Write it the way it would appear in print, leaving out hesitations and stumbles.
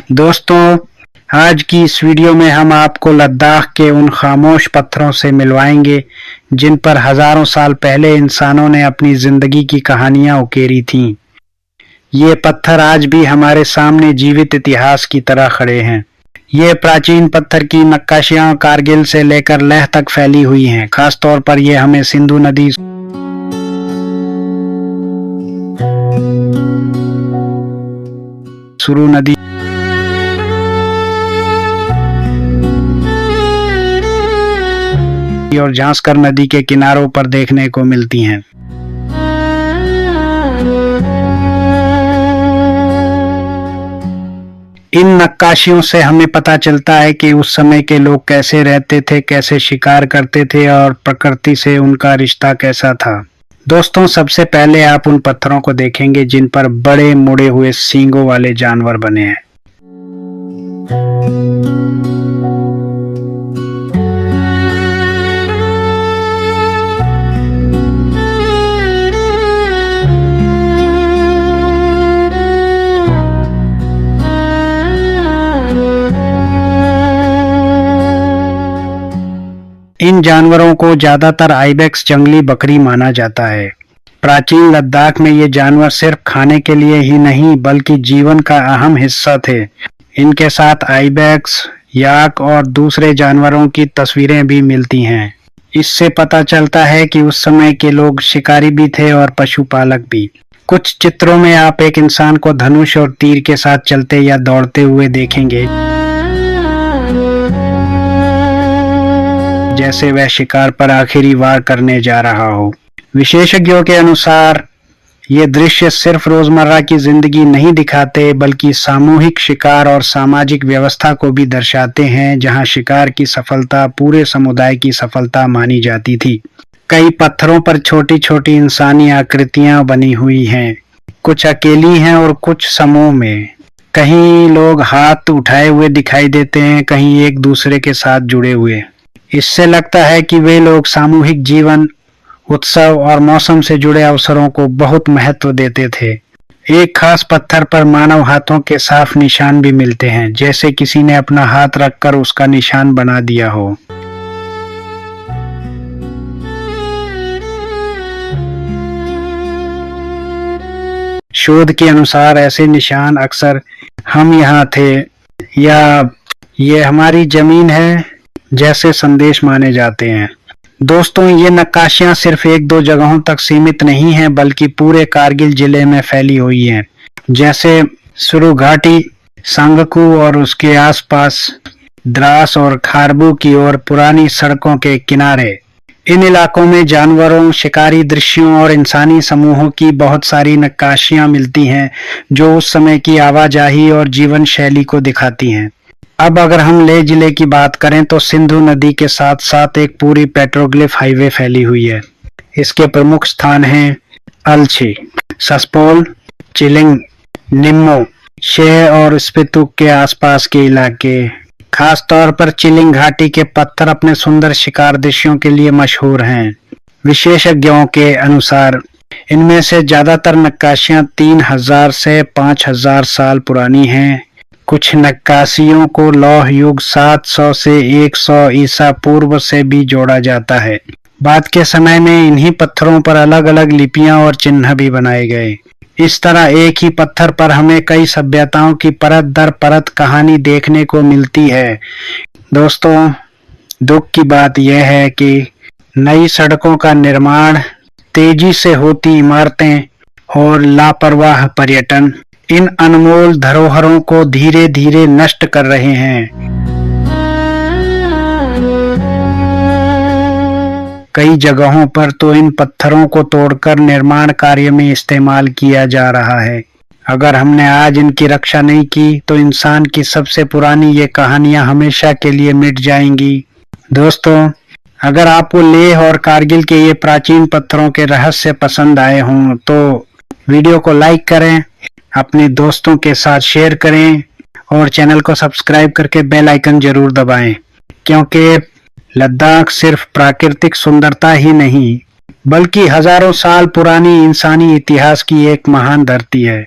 दोस्तों, आज की इस वीडियो में हम आपको लद्दाख के उन खामोश पत्थरों से मिलवाएंगे जिन पर हजारों साल पहले इंसानों ने अपनी जिंदगी की कहानियां उकेरी थीं। ये पत्थर आज भी हमारे सामने जीवित इतिहास की तरह खड़े हैं। ये प्राचीन पत्थर की नक्काशियां कारगिल से लेकर लेह तक फैली हुई हैं। खास तौर पर ये हमें सिंधु नदी, सुरु नदी और झांसकर नदी के किनारों पर देखने को मिलती हैं। इन नक्काशियों से हमें पता चलता है कि उस समय के लोग कैसे रहते थे, कैसे शिकार करते थे और प्रकृति से उनका रिश्ता कैसा था। दोस्तों, सबसे पहले आप उन पत्थरों को देखेंगे जिन पर बड़े मुड़े हुए सींगों वाले जानवर बने हैं। इन जानवरों को ज्यादातर आइबेक्स जंगली बकरी माना जाता है। प्राचीन लद्दाख में ये जानवर सिर्फ खाने के लिए ही नहीं बल्कि जीवन का अहम हिस्सा थे। इनके साथ आइबेक्स, याक और दूसरे जानवरों की तस्वीरें भी मिलती हैं। इससे पता चलता है कि उस समय के लोग शिकारी भी थे और पशुपालक भी। कुछ चित्रों में आप एक इंसान को धनुष और तीर के साथ चलते या दौड़ते हुए देखेंगे, जैसे वह शिकार पर आखिरी वार करने जा रहा हो। विशेषज्ञों के अनुसार ये दृश्य सिर्फ रोजमर्रा की जिंदगी नहीं दिखाते बल्कि सामूहिक शिकार और सामाजिक व्यवस्था को भी दर्शाते हैं, जहां शिकार की सफलता पूरे समुदाय की सफलता मानी जाती थी। कई पत्थरों पर छोटी छोटी इंसानी आकृतियां बनी हुई हैं। कुछ अकेली हैं और कुछ समूह में। कहीं लोग हाथ उठाए हुए दिखाई देते हैं, कहीं एक दूसरे के साथ जुड़े हुए। इससे लगता है कि वे लोग सामूहिक जीवन, उत्सव और मौसम से जुड़े अवसरों को बहुत महत्व देते थे। एक खास पत्थर पर मानव हाथों के साफ निशान भी मिलते हैं, जैसे किसी ने अपना हाथ रखकर उसका निशान बना दिया हो। शोध के अनुसार ऐसे निशान अक्सर हम यहाँ थे या ये हमारी जमीन है जैसे संदेश माने जाते हैं। दोस्तों, ये नक्काशियां सिर्फ एक दो जगहों तक सीमित नहीं हैं बल्कि पूरे कारगिल जिले में फैली हुई हैं, जैसे सुरु घाटी, सांगकू और उसके आसपास द्रास और खारबू की ओर पुरानी सड़कों के किनारे। इन इलाकों में जानवरों, शिकारी दृश्यों और इंसानी समूहों की बहुत सारी नक्काशियां मिलती हैं जो उस समय की आवाजाही और जीवन शैली को दिखाती हैं। अब अगर हम लेह जिले की बात करें तो सिंधु नदी के साथ साथ एक पूरी पेट्रोग्लिफ हाईवे फैली हुई है। इसके प्रमुख स्थान हैं अलछी, सस्पोल, चिलिंग, निम्मो, शेह और स्पितुक के आसपास के इलाके। खास तौर पर चिलिंग घाटी के पत्थर अपने सुंदर शिकार दृश्यों के लिए मशहूर हैं। विशेषज्ञों के अनुसार इनमें से ज्यादातर नक्काशियां 3000 से 5000 साल पुरानी हैं। कुछ नक्काशियों को लौह युग 700 से 100 ईसा पूर्व से भी जोड़ा जाता है। बाद के समय में इन्हीं पत्थरों पर अलग अलग लिपियां और चिन्ह भी बनाए गए। इस तरह एक ही पत्थर पर हमें कई सभ्यताओं की परत दर परत कहानी देखने को मिलती है। दोस्तों, दुख की बात यह है कि नई सड़कों का निर्माण, तेजी से होती इमारतें और लापरवाह पर्यटन इन अनमोल धरोहरों को धीरे धीरे नष्ट कर रहे हैं। कई जगहों पर तो इन पत्थरों को तोड़कर निर्माण कार्य में इस्तेमाल किया जा रहा है। अगर हमने आज इनकी रक्षा नहीं की तो इंसान की सबसे पुरानी ये कहानियां हमेशा के लिए मिट जाएंगी। दोस्तों, अगर आपको लेह और कारगिल के ये प्राचीन पत्थरों के रहस्य पसंद आए हों तो वीडियो को लाइक करें, अपने दोस्तों के साथ शेयर करें और चैनल को सब्सक्राइब करके बेल आइकन जरूर दबाएं, क्योंकि लद्दाख सिर्फ प्राकृतिक सुंदरता ही नहीं बल्कि हजारों साल पुरानी इंसानी इतिहास की एक महान धरती है।